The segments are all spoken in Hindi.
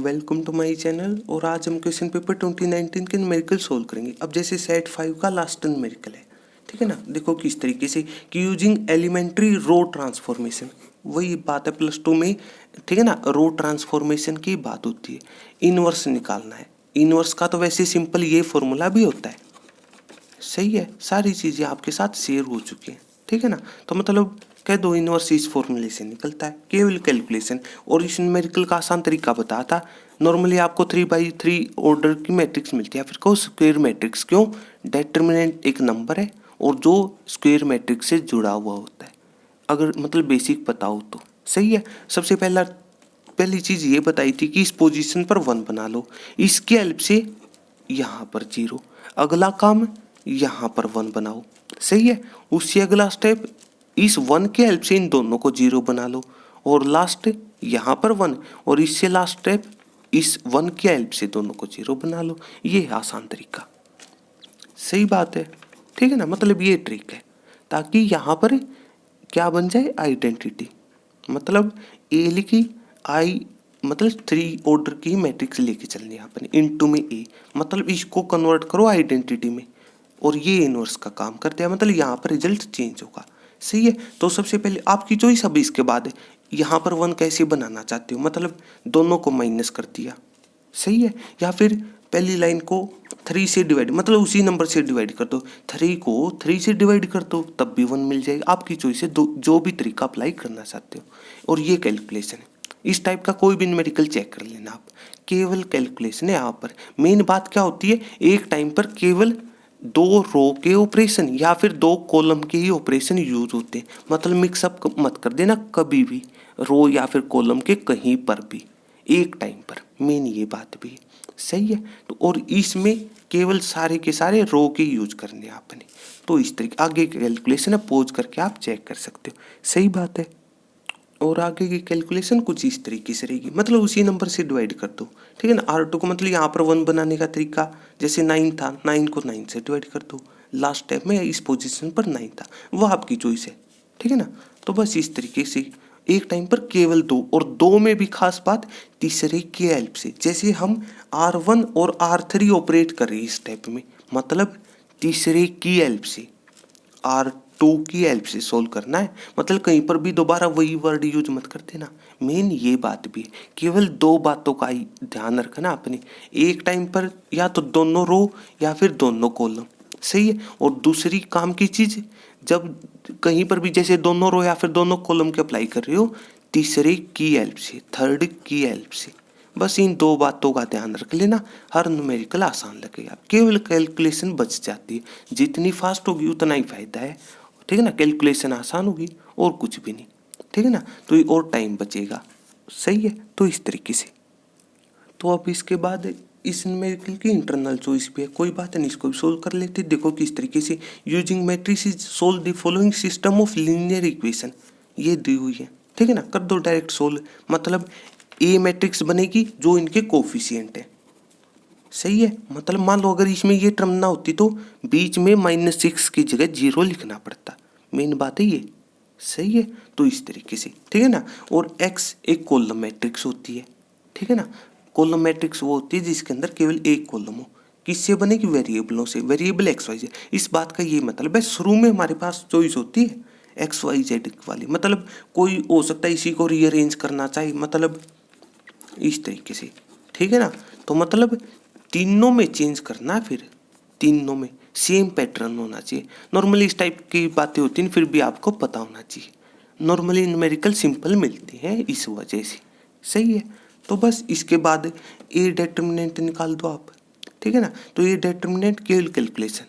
Welcome to my channel. और आज हम क्वेश्चन पेपर 2019 के न्यूमेरिकल सोल्व करेंगे। अब जैसे सेट 5 का लास्ट न्यूमेरिकल है, ठीक है ना। देखो किस तरीके से कि यूजिंग एलिमेंट्री रो ट्रांसफॉर्मेशन, वही बात है +2 में, ठीक है ना। रो ट्रांसफॉर्मेशन की बात होती है, इनवर्स निकालना है। इनवर्स का तो वैसे सिंपल ये फॉर्मूला भी होता है, सही है। सारी चीज़ें आपके साथ शेयर हो चुकी हैं, ठीक है ना। तो मतलब कह दो इनवर्स इस फॉर्मूले से निकलता है, केवल कैलकुलेशन। और इस न्यूमेरिकल का आसान तरीका बताया था। नॉर्मली आपको 3/3 ऑर्डर की मैट्रिक्स मिलती है, फिर कहो स्क्वायर मैट्रिक्स। क्यों? डिटर्मिनेंट एक नंबर है और जो स्क्वायर मैट्रिक्स से जुड़ा हुआ होता है, अगर मतलब बेसिक पता हो तो सही है। सबसे पहली चीज़ ये बताई थी कि इस पोजीशन पर 1 बना लो, इसके हेल्प से यहाँ पर 0। अगला काम यहाँ पर 1 बनाओ, सही है। उससे अगला स्टेप इस 1 के हेल्प से इन दोनों को 0 बना लो, और लास्ट यहाँ पर 1, और इससे लास्ट स्टेप इस 1 के हेल्प से दोनों को 0 बना लो। ये है आसान तरीका, सही बात है, ठीक है ना। मतलब ये ट्रिक है ताकि यहाँ पर क्या बन जाए, आइडेंटिटी। मतलब ए लिखी, आई मतलब 3 ऑर्डर की मैट्रिक्स लेके चलनी है आपने इनटू में ए, मतलब इसको कन्वर्ट करो आइडेंटिटी में, और ये इनवर्स का काम करते हैं। मतलब यहाँ पर रिजल्ट चेंज होगा, सही है। तो सबसे पहले आपकी चॉइस। अब इसके बाद यहाँ पर 1 कैसे बनाना चाहते हो, मतलब दोनों को माइनस कर दिया, सही है। या फिर पहली लाइन को 3 से डिवाइड, मतलब उसी नंबर से डिवाइड कर दो। 3 को 3 से डिवाइड कर दो, तब भी 1 मिल जाएगा। आपकी चॉइस है, जो भी तरीका अप्लाई करना चाहते हो। और ये कैलकुलेशन है, इस टाइप का कोई भी न्यूमेरिकल चेक कर लेना आप, केवल कैलकुलेशन है। यहाँ पर मेन बात क्या होती है, एक टाइम पर केवल 2 रो के ऑपरेशन या फिर 2 कॉलम के ही ऑपरेशन यूज होते हैं। मतलब मिक्सअप मत कर देना कभी भी, रो या फिर कॉलम के कहीं पर भी एक टाइम पर। मेन ये बात भी है, सही है। तो और इसमें केवल सारे के सारे रो के यूज करने आपने। तो इस तरीके आगे कैलकुलेशन है, पोज करके आप चेक कर सकते हो, सही बात है। और आगे की कैलकुलेशन कुछ इस तरीके से रहेगी, मतलब उसी नंबर से डिवाइड कर दो, ठीक है ना। R2 को मतलब यहाँ पर 1 बनाने का तरीका, जैसे 9 था, 9 को 9 से डिवाइड कर दो। लास्ट स्टेप में इस पोजीशन पर 9 था, वो आपकी चॉइस है, ठीक है ना। तो बस इस तरीके से एक टाइम पर केवल 2, और 2 में भी खास बात तीसरे की हेल्प से। जैसे हम R1 और R3 ऑपरेट कर रहे हैं इस स्टेप में, मतलब तीसरे की हेल्प से, R2 की हेल्प से सोल्व करना है। मतलब कहीं पर भी दोबारा वही वर्ड यूज मत कर देना। मेन ये बात भी है, केवल 2 बातों का ही ध्यान रखना आपने। एक टाइम पर या तो दोनों रो या फिर दोनों कॉलम, सही है। और दूसरी काम की चीज, जब कहीं पर भी जैसे दोनों रो या फिर दोनों कॉलम के अप्लाई कर रहे हो, तीसरे की हेल्प से, थर्ड की हेल्प से, बस इन 2 बातों का ध्यान रख लेना। हर न्यूमेरिकल आसान लगेगा, केवल कैलकुलेशन बच जाती है। जितनी फास्ट होगी उतना ही फायदा है, ठीक है ना। कैलकुलेशन आसान होगी और कुछ भी नहीं, ठीक है ना। तो ये और टाइम बचेगा, सही है। तो इस तरीके से, तो अब इसके बाद इस न्यूमेरिकल की इंटरनल चॉइस भी है, कोई बात नहीं, इसको भी सोल्व कर लेते। देखो किस तरीके से, using matrices solve the following system of linear equation, ये दी हुई है, ठीक है ना। कर दो डायरेक्ट सोल्व। मतलब ए मैट्रिक्स बनेगी जो इनके कोफिशिएंट है, सही है। मतलब मान लो अगर इसमें ये टर्म ना होती तो बीच में -6 की जगह 0 लिखना पड़ता। मेन बात है ये, सही है। तो इस तरीके से, ठीक है ना। और एक्स एक कॉलम मैट्रिक्स होती है, ठीक है ना। कॉलम मैट्रिक्स वो होती है जिसके अंदर केवल एक कॉलम हो। किससे बनेगी? वेरिएबलों से, वेरिएबल एक्स वाई जेड। इस बात का ये मतलब है, शुरू में हमारे पास चॉइस होती है एक्स वाई जेड वाली। मतलब कोई हो सकता है इसी को रीअरेंज करना चाहिए, मतलब इस तरीके से, ठीक है ना। तो मतलब तीनों में चेंज करना है, फिर तीनों में सेम पैटर्न होना चाहिए। नॉर्मली इस टाइप की बातें होती हैं, फिर भी आपको पता होना चाहिए। नॉर्मली न्यूमेरिकल सिंपल मिलती है इस वजह से, सही है। तो बस इसके बाद ए डिटर्मिनेंट निकाल दो आप, ठीक है ना। तो ये डिटर्मिनेंट केवल कैलकुलेशन,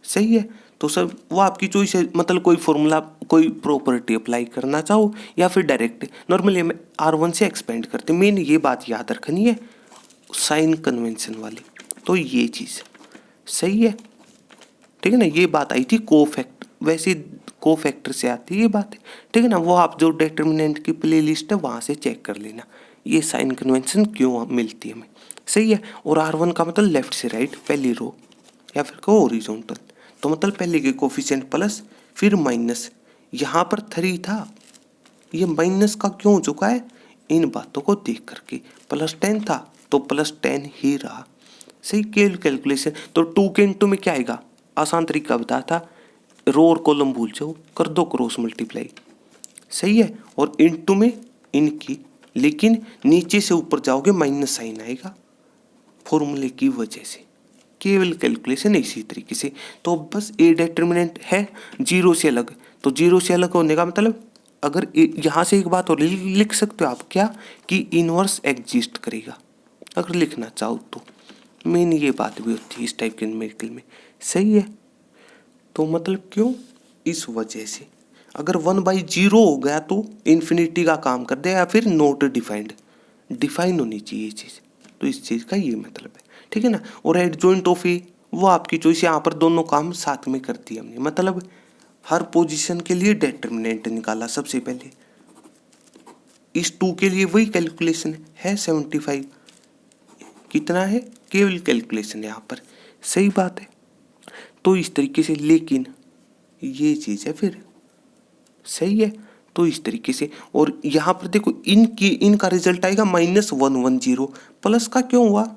सही है। तो सब वो आपकी चॉइस है, मतलब कोई फॉर्मूला कोई प्रॉपर्टी अप्लाई करना चाहो या फिर डायरेक्ट। नॉर्मली हम R1 से एक्सपेंड करते, मेन ये बात याद रखनी है, साइन कन्वेंशन वाली। तो ये चीज़ सही है, ठीक है ना। ये बात आई थी कोफैक्ट, वैसे कोफैक्टर से आती है ये बात, ठीक है ना। वो आप जो डिटर्मिनेंट की प्ले लिस्ट है वहाँ से चेक कर लेना, ये साइन कन्वेंशन क्यों मिलती है हमें, सही है। और R1 का मतलब लेफ्ट से राइट, पहली रो या फिर को हॉरिजॉन्टल। तो मतलब पहले के कोफिशिएंट प्लस फिर माइनस, यहाँ पर 3 था, ये माइनस का क्यों हो चुका है, इन बातों को देख करके। +10 था तो +10 ही रहा। सही, केवल कैलकुलेशन। तो 2 के इंटू में क्या आएगा, आसान तरीका बताया था, रो और कॉलम भूल जाओ, कर दो क्रॉस मल्टीप्लाई। सही है, और इंटू में इनकी, लेकिन नीचे से ऊपर जाओगे माइनस साइन आएगा फॉर्मूले की वजह से। केवल कैलकुलेशन इसी तरीके से। तो बस ए डिटर्मिनेंट है जीरो से अलग, तो जीरो से अलग होने का मतलब, अगर यहाँ से एक बात और लिख सकते हो आप, क्या कि इनवर्स एग्जिस्ट करेगा, अगर लिखना चाहो तो। मेन ये बात भी होती है इस टाइप के न्यूमेरिकल में। सही है, तो मतलब क्यों, इस वजह से। अगर 1/0 हो गया तो इन्फिनिटी का काम कर दे, या फिर नॉट डिफाइंड, डिफाइन होनी चाहिए ये चीज़। तो इस चीज़ का ये मतलब है, ठीक है ना। और एडजॉइंट ऑफ ए वो आपकी चॉइस, यहाँ पर दोनों काम साथ में कर दिए हमने। मतलब हर पोजीशन के लिए डिटरमिनेंट निकाला सबसे पहले। इस 2 के लिए वही कैलकुलेशन है 75, कितना है, केवल कैलकुलेशन यहाँ पर। सही बात है, तो इस तरीके से। लेकिन ये चीज़ है फिर, सही है, तो इस तरीके से। और यहाँ पर देखो इनका रिजल्ट आएगा -110, प्लस का क्यों हुआ,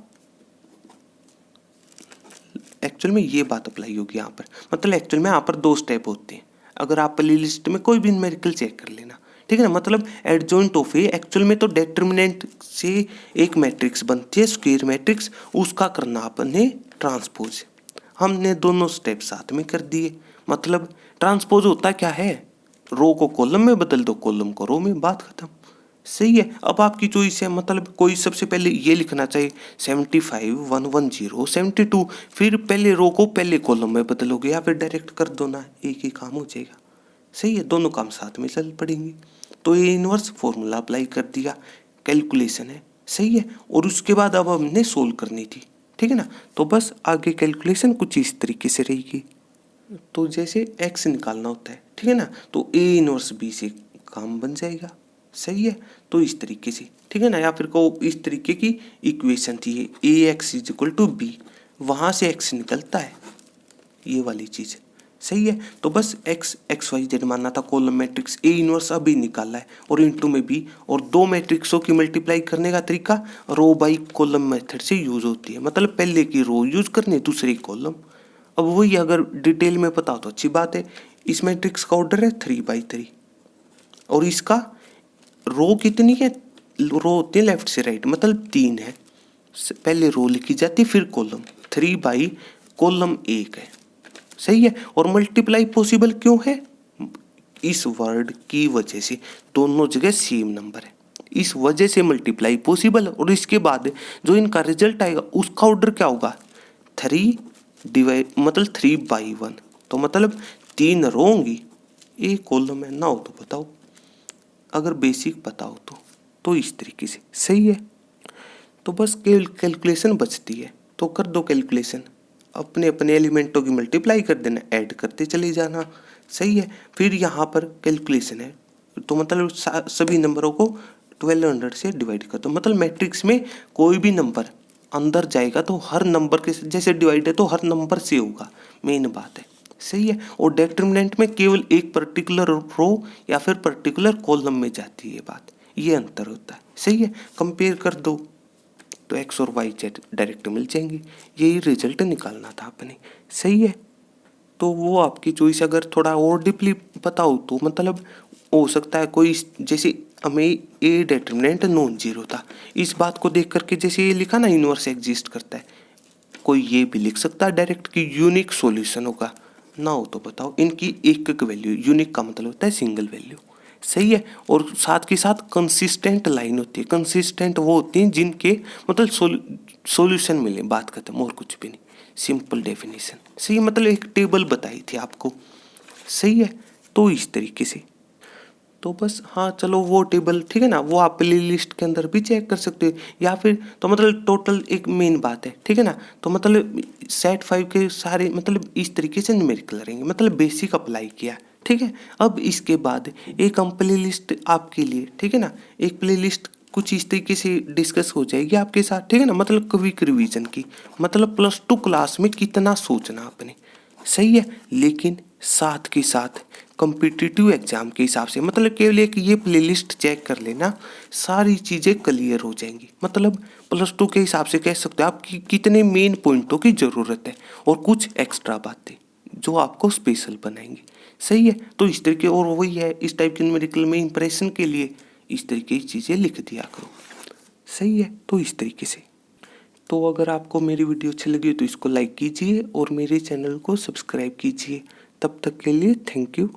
एक्चुअल में ये बात अप्लाई होगी यहाँ पर। मतलब एक्चुअल में यहाँ पर 2 स्टेप होते हैं, अगर आप प्ले लिस्ट में कोई भी न्यूमेरिकल चेक कर लेना, ठीक है ना। मतलब एडजॉइंट ऑफ ए, एक्चुअल में तो डिटर्मिनेंट से एक मैट्रिक्स बनती है स्क्वायर मैट्रिक्स, उसका करना अपने ट्रांसपोज। हमने दोनों स्टेप साथ में कर दिए। मतलब ट्रांसपोज होता क्या है, रो को कॉलम में बदल दो, कॉलम को रो में, बात खत्म। सही है, अब आपकी चॉइस है। मतलब कोई सबसे पहले ये लिखना चाहिए 75 110 72, फिर पहले रो को पहले कॉलम में बदलोगे, या फिर डायरेक्ट कर दो ना, एक ही काम हो जाएगा। सही है, दोनों काम साथ में चल पड़ेंगे। तो ये इनवर्स फॉर्मूला अप्लाई कर दिया, कैलकुलेशन है। सही है, और उसके बाद अब हमने सोल्व करनी थी, ठीक है ना। तो बस आगे कैलकुलेशन कुछ इस तरीके से रहेगी। तो जैसे x निकालना होता है, ठीक है ना, तो a इनवर्स b से काम बन जाएगा। सही है, तो इस तरीके से, ठीक है ना। या फिर को इस तरीके की इक्वेशन थी, ax = b, वहाँ से x निकलता है, ये वाली चीज़। सही है, तो बस x y z मानना था, कॉलम मैट्रिक्स a इनवर्स अभी निकाला है, और इनटू में b, और 2 मैट्रिक्सों की मल्टीप्लाई करने का तरीका रो बाई कॉलम मेथड से यूज होती है। मतलब पहले की रो यूज करनी, दूसरी कॉलम। अब वही अगर डिटेल में पता हो तो अच्छी बात है। इस मैट्रिक्स का ऑर्डर है 3/3, और इसका रो कितनी है, रो होती है लेफ्ट से राइट, मतलब 3 है। पहले रो लिखी जाती फिर कॉलम, 3 कॉलम 1 है। सही है, और मल्टीप्लाई पॉसिबल क्यों है, इस वर्ड की वजह से, दोनों जगह सेम नंबर है, इस वजह से मल्टीप्लाई पॉसिबल। और इसके बाद जो इनका रिजल्ट आएगा उसका ऑर्डर क्या होगा, 3 डिवाइड, मतलब 3/1, तो मतलब 3 रो होंगी, एक कॉलम है ना। हो तो बताओ, अगर बेसिक पता हो तो इस तरीके से। सही है, तो बस कैलकुलेशन बचती है, तो कर दो कैलकुलेशन, अपने अपने एलिमेंटों की मल्टीप्लाई कर देना, ऐड करते चले जाना। सही है, फिर यहाँ पर कैलकुलेशन है, तो मतलब सभी नंबरों को 1200 से डिवाइड कर दो। मतलब मैट्रिक्स में कोई भी नंबर अंदर जाएगा तो हर नंबर के जैसे डिवाइड है तो हर नंबर से होगा, मेन बात है। सही है, और डिटरमिनेंट में केवल एक पर्टिकुलर रो या फिर पर्टिकुलर कॉलम में जाती है बात, ये अंतर होता है। सही है, कंपेयर कर दो तो x और y z डायरेक्ट मिल जाएंगे, यही रिजल्ट निकालना था अपने। सही है, तो वो आपकी चॉइस। अगर थोड़ा और डीपली पता हो तो मतलब हो सकता है कोई, जैसे हमें ए डिटरमिनेंट नॉन जीरो था, इस बात को देख करके जैसे ये लिखा ना इनवर्स एग्जिस्ट करता है, कोई ये भी लिख सकता है डायरेक्ट कि यूनिक सॉल्यूशन होगा। ना हो तो बताओ, इनकी एक वैल्यू, यूनिक का मतलब होता है सिंगल वैल्यू। सही है, और साथ के साथ कंसिस्टेंट लाइन होती है। कंसिस्टेंट वो होती हैं जिनके मतलब सॉल्यूशन मिले, बात खत्म, और कुछ भी नहीं, सिंपल डेफिनेशन। सही है, मतलब एक टेबल बताई थी आपको। सही है, तो इस तरीके से। तो बस हाँ चलो, वो टेबल ठीक है ना, वो आप प्ले लिस्ट के अंदर भी चेक कर सकते हो, या फिर तो मतलब टोटल एक मेन बात है, ठीक है ना। तो मतलब सेट 5 के सारे मतलब इस तरीके से न्यूमेरिकल रहेंगे, मतलब बेसिक अप्लाई किया, ठीक है। अब इसके बाद एक हम प्ले लिस्ट आपके लिए, ठीक है ना, एक प्ले लिस्ट कुछ इस तरीके से डिस्कस हो जाएगी आपके साथ, ठीक है ना। मतलब क्विक रिवीजन की, मतलब +2 क्लास में कितना सोचना आपने। सही है, लेकिन साथ के साथ कॉम्पिटिटिव एग्जाम के हिसाब से, मतलब केवल एक ये प्लेलिस्ट चेक कर लेना, सारी चीज़ें क्लियर हो जाएंगी। मतलब +2 के हिसाब से कह सकते हो आपकी कितने मेन पॉइंटों की ज़रूरत है और कुछ एक्स्ट्रा बातें जो आपको स्पेशल बनाएंगी। सही है, तो इस तरीके, और वही है इस टाइप के न्यूमेरिकल में इंप्रेशन के लिए इस तरीके की चीज़ें लिख दिया करो। सही है, तो इस तरीके से। तो अगर आपको मेरी वीडियो अच्छी लगी तो इसको लाइक कीजिए और मेरे चैनल को सब्सक्राइब कीजिए। तब तक के लिए थैंक यू।